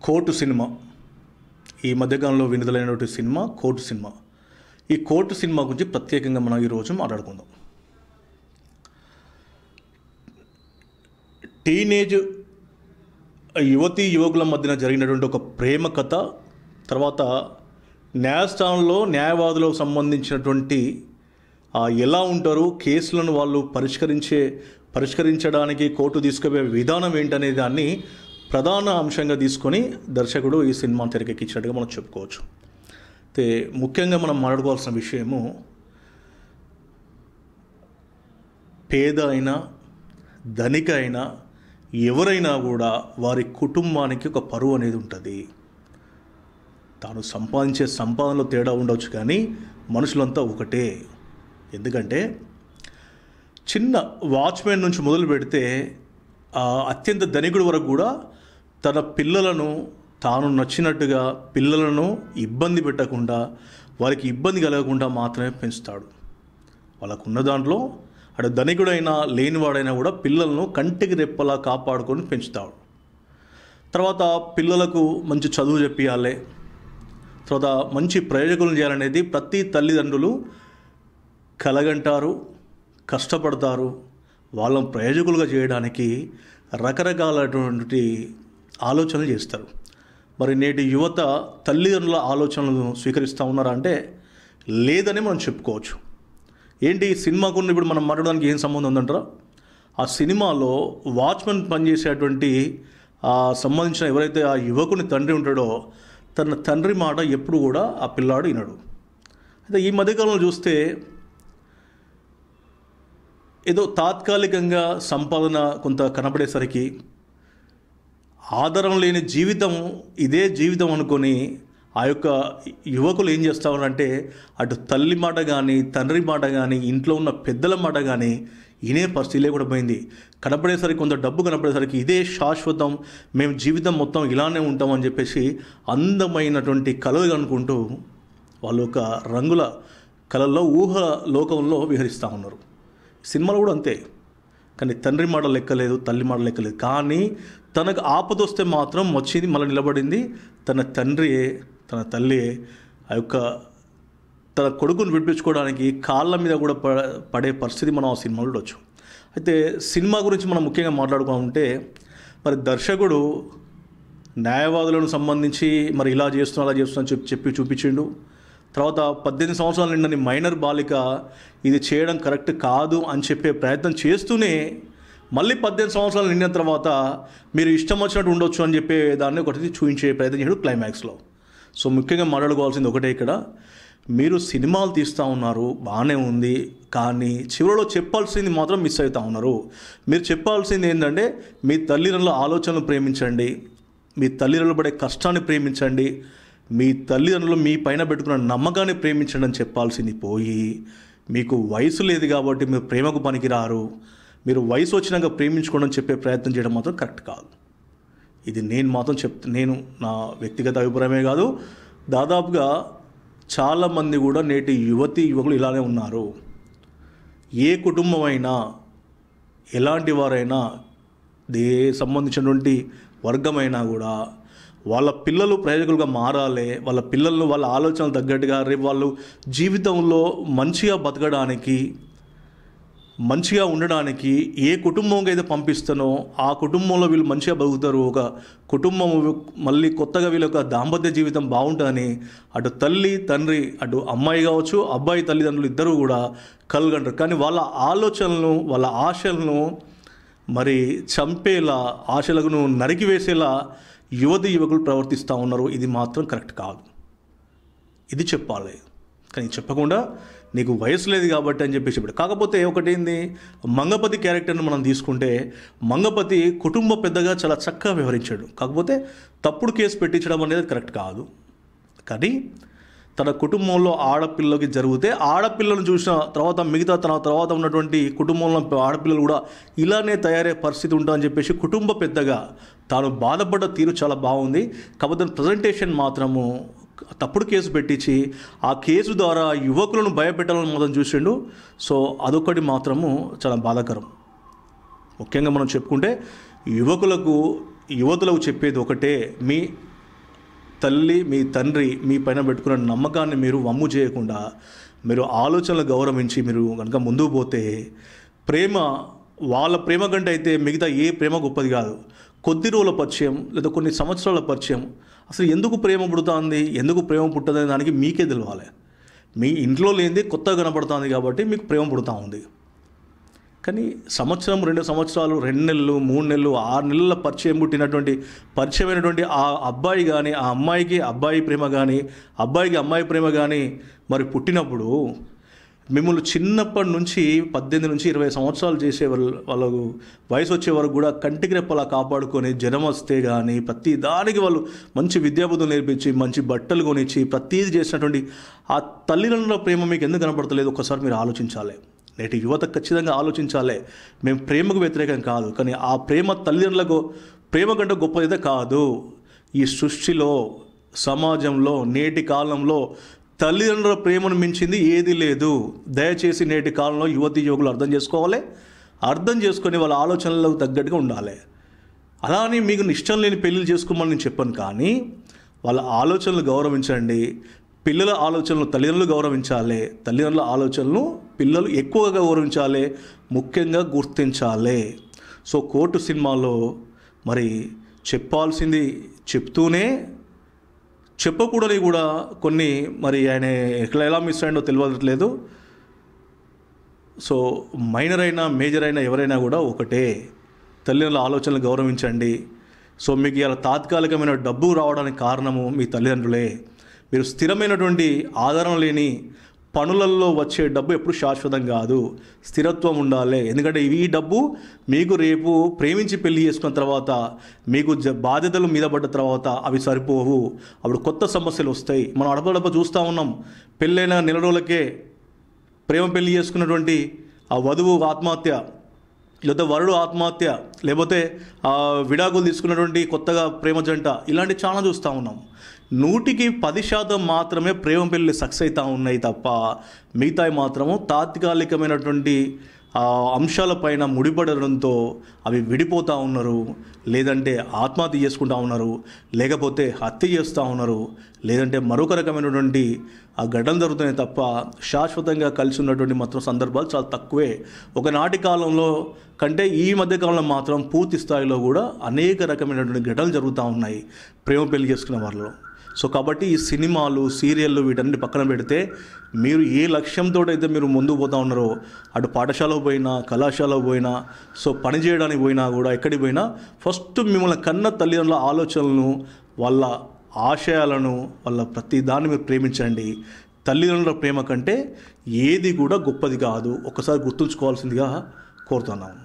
Court cinema, ఈ మధ్యకాలంలో విడుదలైనటువంటి సినిమా కోర్టు సినిమా. ఈ కోర్టు సినిమా గురించి ప్రత్యేకంగా మనం ఈరోజు మాట్లాడుకుందాం. టీనేజ్ యువతీ యువకుల మధ్యన జరిగినటువంటి ఒక ప్రేమ కథ, తర్వాత న్యాయస్థానంలో న్యాయవాదులకు సంబంధించినటువంటి ఎలా ఉంటారు, కేసులను వాళ్ళు పరిష్కరించడానికి కోర్టు తీసుకుపోయే విధానం ఏంటనే దాన్ని ప్రధాన అంశంగా తీసుకొని దర్శకుడు ఈ సినిమాను తెరకెక్కించినట్టుగా మనం చెప్పుకోవచ్చు. అయితే ముఖ్యంగా మనం మాట్లాడుకోవాల్సిన విషయము, పేద అయినా ధనిక అయినా ఎవరైనా కూడా వారి కుటుంబానికి ఒక పరువు అనేది ఉంటుంది. తాను సంపాదించే సంపాదనలో తేడా ఉండవచ్చు, కానీ మనుషులంతా ఒకటే. ఎందుకంటే చిన్న వాచ్మెన్ నుంచి మొదలు పెడితే అత్యంత ధనికుడి వరకు కూడా తన పిల్లలను తాను నచ్చినట్టుగా, పిల్లలను ఇబ్బంది పెట్టకుండా, వారికి ఇబ్బంది కలగకుండా మాత్రమే పెంచుతాడు. వాళ్ళకున్న దాంట్లో అటు ధనికుడైనా లేనివాడైనా కూడా పిల్లలను కంటికి రెప్పలా కాపాడుకొని పెంచుతాడు. తర్వాత పిల్లలకు మంచి చదువు చెప్పియాలి, తర్వాత మంచి ప్రయోజకులను చేయాలనేది ప్రతి తల్లిదండ్రులు కలగంటారు, కష్టపడతారు. వాళ్ళని ప్రయోజకులుగా చేయడానికి రకరకాలటువంటి ఆలోచనలు చేస్తారు. మరి నేటి యువత తల్లిదండ్రుల ఆలోచనలను స్వీకరిస్తూ ఉన్నారా అంటే లేదని మనం చెప్పుకోవచ్చు. ఏంటి సినిమాకు ఇప్పుడు మనం మాట్లాడడానికి ఏం సంబంధం ఉందంటారా? ఆ సినిమాలో వాచ్మెన్ పనిచేసేటువంటి సంబంధించిన ఎవరైతే ఆ యువకుని తండ్రి ఉంటాడో తన తండ్రి మాట ఎప్పుడు కూడా ఆ పిల్లాడు వినడు. అయితే ఈ మధ్యకాలంలో చూస్తే ఏదో తాత్కాలికంగా సంపాదన కొంత కనపడేసరికి ఆధారం లేని జీవితం ఇదే జీవితం అనుకొని ఆ యొక్క యువకులు ఏం చేస్తారంటే అటు తల్లి మాట కానీ తండ్రి మాట కానీ ఇంట్లో ఉన్న పెద్దల మాట కానీ వినే పరిస్థితి లేకుండా పోయింది. కనపడేసరికి కొంత డబ్బు కనపడేసరికి ఇదే శాశ్వతం, మేము జీవితం మొత్తం ఇలానే ఉంటామని చెప్పేసి అందమైనటువంటి కళలు అనుకుంటూ వాళ్ళు ఒక రంగుల కళల్లో ఊహ లోకంలో విహరిస్తూ ఉన్నారు. సినిమాలు కూడా అంతే. కానీ తండ్రి మాట లెక్కలేదు, తల్లి మాట లెక్కలేదు. కానీ తనకు ఆపదొస్తే మాత్రం వచ్చింది మళ్ళీ నిలబడింది తన తండ్రియే, తన తల్లి. ఆ యొక్క తన కొడుకును విడిపించుకోవడానికి కాళ్ళ మీద కూడా పడే పరిస్థితి మనం ఆ సినిమాలో చూడవచ్చు. అయితే సినిమా గురించి మనం ముఖ్యంగా మాట్లాడుకుంటే, మరి దర్శకుడు న్యాయవాదులను సంబంధించి మరి ఇలా చేస్తున్నా అలా చేస్తున్నా చెప్పి చూపించిండు. తర్వాత 18 సంవత్సరాలు నిండని మైనర్ బాలిక ఇది చేయడం కరెక్ట్ కాదు అని చెప్పే ప్రయత్నం చేస్తూనే మళ్ళీ 18 సంవత్సరాలు నిండిన తర్వాత మీరు ఇష్టం వచ్చినట్టు ఉండొచ్చు అని చెప్పే దాన్ని ఒకటి చూపించే ప్రయత్నం చేయడం క్లైమాక్స్లో. సో ముఖ్యంగా మాట్లాడుకోవాల్సింది ఒకటే, ఇక్కడ మీరు సినిమాలు తీస్తూ ఉన్నారు, బాగానే ఉంది, కానీ చివరిలో చెప్పాల్సింది మాత్రం మిస్ అవుతూ ఉన్నారు. మీరు చెప్పాల్సింది ఏంటంటే మీ తల్లిదండ్రుల ఆలోచనలు ప్రేమించండి, మీ తల్లిదండ్రులు పడే కష్టాన్ని ప్రేమించండి, మీ తల్లిదండ్రులు మీ పైన పెట్టుకున్న నమ్మకాన్ని ప్రేమించండి అని చెప్పాల్సింది పోయి, మీకు వయసు లేదు కాబట్టి మీరు ప్రేమకు పనికిరారు, మీరు వయసు వచ్చినాక ప్రేమించుకోండి అని చెప్పే ప్రయత్నం చేయడం మాత్రం కరెక్ట్ కాదు. ఇది నేను మాత్రం నేను నా వ్యక్తిగత అభిప్రాయమే కాదు, దాదాపుగా చాలామంది కూడా నేటి యువతీ యువకులు ఇలానే ఉన్నారు. ఏ కుటుంబం అయినా, ఎలాంటి వారైనా, సంబంధించినటువంటి వర్గమైనా కూడా వాళ్ళ పిల్లలు ప్రయోజకులుగా మారాలి, వాళ్ళ పిల్లలను వాళ్ళ ఆలోచనలు తగ్గట్టుగా రేపు వాళ్ళు జీవితంలో మంచిగా బతకడానికి, మంచిగా ఉండడానికి ఏ కుటుంబంకి అయితే పంపిస్తానో ఆ కుటుంబంలో వీళ్ళు మంచిగా బతుకుతారు, ఒక కుటుంబం మళ్ళీ కొత్తగా వీళ్ళ యొక్క దాంపత్య జీవితం బాగుంటుందని అటు తల్లి తండ్రి, అటు అమ్మాయి కావచ్చు అబ్బాయి తల్లిదండ్రులు ఇద్దరు కూడా కలగంటారు. కానీ వాళ్ళ ఆలోచనలను, వాళ్ళ ఆశలను మరి చంపేలా, ఆశలను నరికివేసేలా యువతి యువకులు ప్రవర్తిస్తూ ఉన్నారు. ఇది మాత్రం కరెక్ట్ కాదు, ఇది చెప్పాలి. కానీ చెప్పకుండా నీకు వయసు లేదు కాబట్టి అని చెప్పేసి చెప్పాడు. కాకపోతే ఒకటేంది, మంగపతి క్యారెక్టర్ని మనం తీసుకుంటే మంగపతి కుటుంబ పెద్దగా చాలా చక్కగా వ్యవహరించాడు. కాకపోతే తప్పుడు కేసు పెట్టించడం అనేది కరెక్ట్ కాదు. కానీ తన కుటుంబంలో ఆడపిల్లకి జరిగితే ఆడపిల్లను చూసిన తర్వాత మిగతా తన తర్వాత ఉన్నటువంటి కుటుంబంలో ఆడపిల్లలు కూడా ఇలానే తయారయ్యే పరిస్థితి ఉంటుందని చెప్పేసి కుటుంబ పెద్దగా తాను బాధపడ్డ తీరు చాలా బాగుంది. కాకపోతే ప్రజెంటేషన్ మాత్రము తప్పుడు కేసు పెట్టించి ఆ కేసు ద్వారా యువకులను భయపెట్టాలని మాత్రం చూసిండు. సో అదొకటి మాత్రము చాలా బాధాకరం. ముఖ్యంగా మనం చెప్పుకుంటే యువతులకు చెప్పేది ఒకటే, మీ మీ తండ్రి మీ పైన పెట్టుకున్న నమ్మకాన్ని మీరు వమ్ము చేయకుండా మీరు ఆలోచనలు గౌరవించి మీరు కనుక ముందుకు పోతే ప్రేమ వాళ్ళ ప్రేమ కంటే అయితే మిగతా ఏ ప్రేమ గొప్పది కాదు. కొద్ది రోజుల పరిచయం లేదా కొన్ని సంవత్సరాల పరిచయం అసలు ఎందుకు ప్రేమ పుడుతుంది, ఎందుకు ప్రేమ పుట్టదనే దానికి మీకే తెలవాలి. మీ ఇంట్లో లేనిది కొత్తగా కనపడుతుంది కాబట్టి మీకు ప్రేమ పుడుతూ ఉంది. కానీ సంవత్సరం, 2 సంవత్సరాలు, 2 నెలలు, 3 నెలలు, 6 నెలల పరిచయమైనటువంటి ఆ అబ్బాయి కానీ, ఆ అమ్మాయికి అబ్బాయి ప్రేమ కానీ, అబ్బాయికి అమ్మాయి ప్రేమ కానీ మరి పుట్టినప్పుడు మిమ్మల్ని చిన్నప్పటి నుంచి 18 నుంచి 20 సంవత్సరాలు చేసే వాళ్ళకు వయసు వచ్చే వరకు కూడా కంటికి రెప్పలా కాపాడుకొని జ్వరం వస్తే కానీ ప్రతి దానికి వాళ్ళు మంచి విద్యాబుద్ధులు నేర్పించి మంచి బట్టలు కొనిచ్చి ప్రతీది చేసినటువంటి ఆ తల్లిదండ్రుల ప్రేమ మీకు ఎందుకు కనపడతలేదు ఒక్కసారి మీరు ఆలోచించాలి. నేటి యువత ఖచ్చితంగా ఆలోచించాలి. మేము ప్రేమకు వ్యతిరేకం కాదు, కానీ ఆ ప్రేమ తల్లిదండ్రులకు ప్రేమ కంటే గొప్పదైతే కాదు. ఈ సృష్టిలో, సమాజంలో, నేటి కాలంలో తల్లిదండ్రుల ప్రేమను మించింది ఏది లేదు. దయచేసి నేటి కాలంలో యువతీ యువకులు అర్థం చేసుకోవాలి. అర్థం చేసుకొని వాళ్ళ ఆలోచనలకు తగ్గట్టుగా ఉండాలి. అలా అని మీకు ఇష్టం లేని పెళ్ళిళ్ళు చేసుకోమని నేను చెప్పాను, కానీ వాళ్ళ ఆలోచనలు గౌరవించండి. పిల్లల ఆలోచనలు తల్లిదండ్రులు గౌరవించాలి, తల్లిదండ్రుల ఆలోచనలు పిల్లలు ఎక్కువగా గౌరవించాలి, ముఖ్యంగా గుర్తించాలి. సో కోర్టు సినిమాలో మరి చెప్పాల్సింది చెప్తూనే చెప్పకూడని కూడా కొన్ని మరి ఆయన ఎలా మిస్ అయిందో తెలియట్లేదు. సో మైనర్ అయినా మేజర్ అయినా ఎవరైనా కూడా ఒకటే, తల్లిదండ్రుల ఆలోచనలు గౌరవించండి. సో మీకు ఇలా తాత్కాలికమైన డబ్బు రావడానికి కారణము మీ తల్లిదండ్రులే. మీరు స్థిరమైనటువంటి ఆధారం లేని పనులలో వచ్చే డబ్బు ఎప్పుడు శాశ్వతం కాదు, స్థిరత్వం ఉండాలి. ఎందుకంటే ఈ డబ్బు మీకు రేపు ప్రేమించి పెళ్లి చేసుకున్న తర్వాత మీకు బాధ్యతలు మీద పడ్డ తర్వాత అవి సరిపోవు, అప్పుడు కొత్త సమస్యలు వస్తాయి. మనం అడపడప చూస్తూ ఉన్నాం, పెళ్ళైన నెల రోజులకే ప్రేమ పెళ్లి చేసుకున్నటువంటి ఆ వధువు ఆత్మహత్య, లేకపోతే వరుడు ఆత్మహత్య, లేకపోతే విడాకులు తీసుకున్నటువంటి కొత్తగా ప్రేమ జంట, ఇలాంటివి చాలా చూస్తూ ఉన్నాం. 100% మాత్రమే ప్రేమ పెళ్ళి సక్సెస్ అవుతూ ఉన్నాయి తప్ప మిగతాయి మాత్రము తాత్కాలికమైనటువంటి అంశాలపైన ముడిపడడంతో అవి విడిపోతూ ఉన్నారు, లేదంటే ఆత్మహత్య చేసుకుంటూ ఉన్నారు, లేకపోతే హత్య చేస్తూ ఉన్నారు, లేదంటే మరొక రకమైనటువంటి ఆ ఘటనలు జరుగుతున్నాయి తప్ప శాశ్వతంగా కలిసి ఉన్నటువంటి మాత్రం సందర్భాలు చాలా తక్కువే. ఒకనాటి కాలంలో కంటే ఈ మధ్యకాలంలో మాత్రం పూర్తి స్థాయిలో కూడా అనేక రకమైనటువంటి ఘటనలు జరుగుతూ ఉన్నాయి ప్రేమ పెళ్లి చేసుకున్న వాళ్ళు. సో కాబట్టి ఈ సినిమాలు, సీరియళ్ళు వీటన్నిటి పక్కన పెడితే మీరు ఏ లక్ష్యంతో అయితే మీరు ముందుకు పోతూ ఉన్నారో, అటు పాఠశాలకు పోయినా, కళాశాలకు పోయినా, సో పని చేయడానికి పోయినా కూడా, ఎక్కడికి పోయినా ఫస్ట్ మిమ్మల్ని కన్న తల్లిదండ్రుల ఆలోచనలను, వాళ్ళ ఆశయాలను, వాళ్ళ ప్రతి దాన్ని మీరు ప్రేమించండి. తల్లిదండ్రుల ప్రేమ కంటే ఏది కూడా గొప్పది కాదు. ఒక్కసారి గుర్తుంచుకోవాల్సిందిగా కోరుతున్నాను.